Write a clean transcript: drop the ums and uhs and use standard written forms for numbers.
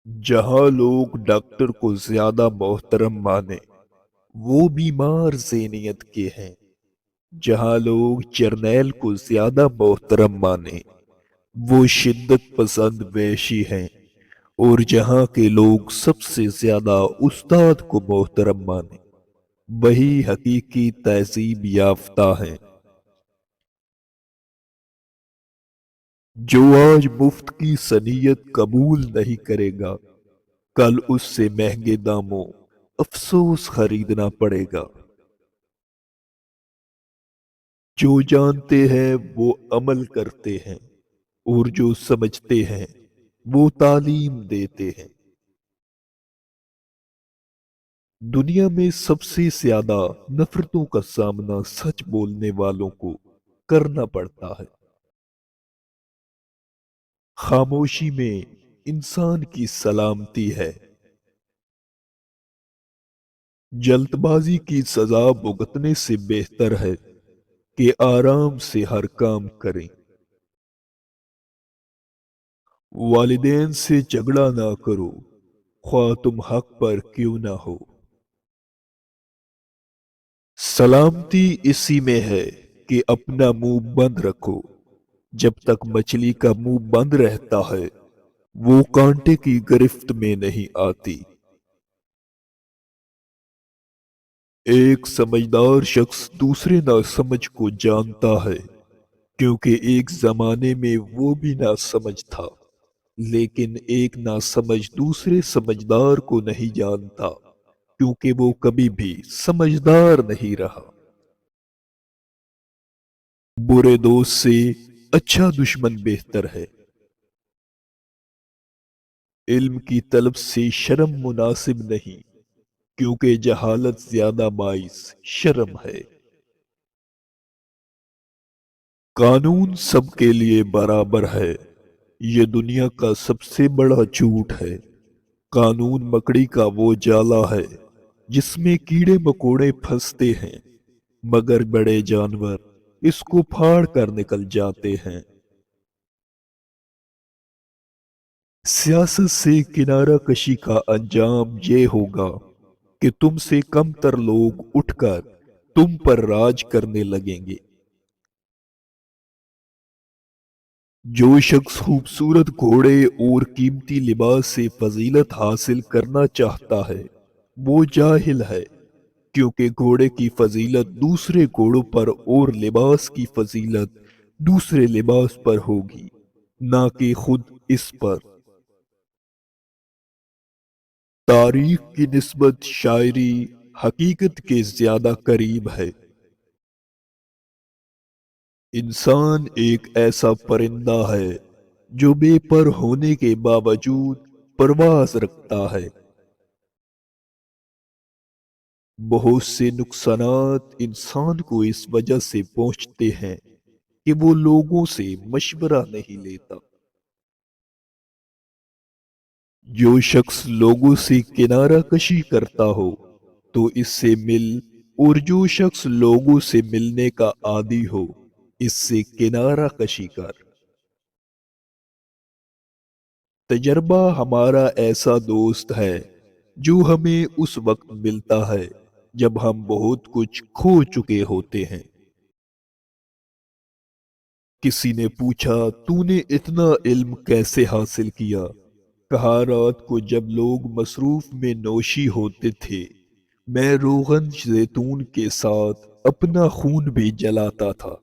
جہاں لوگ ڈاکٹر کو زیادہ محترم مانے وہ بیمار ذہنیت کے ہیں۔ جہاں لوگ جرنیل کو زیادہ محترم مانے وہ شدت پسند وحشی ہیں، اور جہاں کے لوگ سب سے زیادہ استاد کو محترم مانے وہی حقیقی تہذیب یافتہ ہیں۔ جو آج مفت کی صنعت قبول نہیں کرے گا کل اس سے مہنگے داموں افسوس خریدنا پڑے گا۔ جو جانتے ہیں وہ عمل کرتے ہیں، اور جو سمجھتے ہیں وہ تعلیم دیتے ہیں۔ دنیا میں سب سے زیادہ نفرتوں کا سامنا سچ بولنے والوں کو کرنا پڑتا ہے۔ خاموشی میں انسان کی سلامتی ہے۔ جلد بازی کی سزا بھگتنے سے بہتر ہے کہ آرام سے ہر کام کریں۔ والدین سے جھگڑا نہ کرو، خواہ تم حق پر کیوں نہ ہو۔ سلامتی اسی میں ہے کہ اپنا منہ بند رکھو۔ جب تک مچھلی کا منہ بند رہتا ہے وہ کانٹے کی گرفت میں نہیں آتی۔ ایک سمجھدار شخص دوسرے ناسمجھ کو جانتا ہے، کیونکہ ایک زمانے میں وہ بھی ناسمجھ تھا، لیکن ایک ناسمجھ دوسرے سمجھدار کو نہیں جانتا، کیونکہ وہ کبھی بھی سمجھدار نہیں رہا۔ برے دوست سے اچھا دشمن بہتر ہے۔ علم کی طلب سے شرم مناسب نہیں، کیونکہ جہالت زیادہ باعث شرم ہے۔ قانون سب کے لیے برابر ہے، یہ دنیا کا سب سے بڑا جھوٹ ہے۔ قانون مکڑی کا وہ جالا ہے جس میں کیڑے مکوڑے پھنستے ہیں، مگر بڑے جانور اس کو پھاڑ کر نکل جاتے ہیں۔ سیاست سے کنارہ کشی کا انجام یہ ہوگا کہ تم سے کم تر لوگ اٹھ کر تم پر راج کرنے لگیں گے۔ جو شخص خوبصورت گھوڑے اور قیمتی لباس سے فضیلت حاصل کرنا چاہتا ہے وہ جاہل ہے، کیونکہ گھوڑے کی فضیلت دوسرے گھوڑوں پر اور لباس کی فضیلت دوسرے لباس پر ہوگی، نہ کہ خود اس پر۔ تاریخ کی نسبت شاعری حقیقت کے زیادہ قریب ہے۔ انسان ایک ایسا پرندہ ہے جو بے پر ہونے کے باوجود پرواز رکھتا ہے۔ بہت سے نقصانات انسان کو اس وجہ سے پہنچتے ہیں کہ وہ لوگوں سے مشورہ نہیں لیتا۔ جو شخص لوگوں سے کنارہ کشی کرتا ہو تو اس سے مل، اور جو شخص لوگوں سے ملنے کا عادی ہو اس سے کنارہ کشی کر۔ تجربہ ہمارا ایسا دوست ہے جو ہمیں اس وقت ملتا ہے جب ہم بہت کچھ کھو چکے ہوتے ہیں۔ کسی نے پوچھا تو نے اتنا علم کیسے حاصل کیا؟ کہا رات کو جب لوگ مصروف میں نوشی ہوتے تھے میں روغن زیتون کے ساتھ اپنا خون بھی جلاتا تھا۔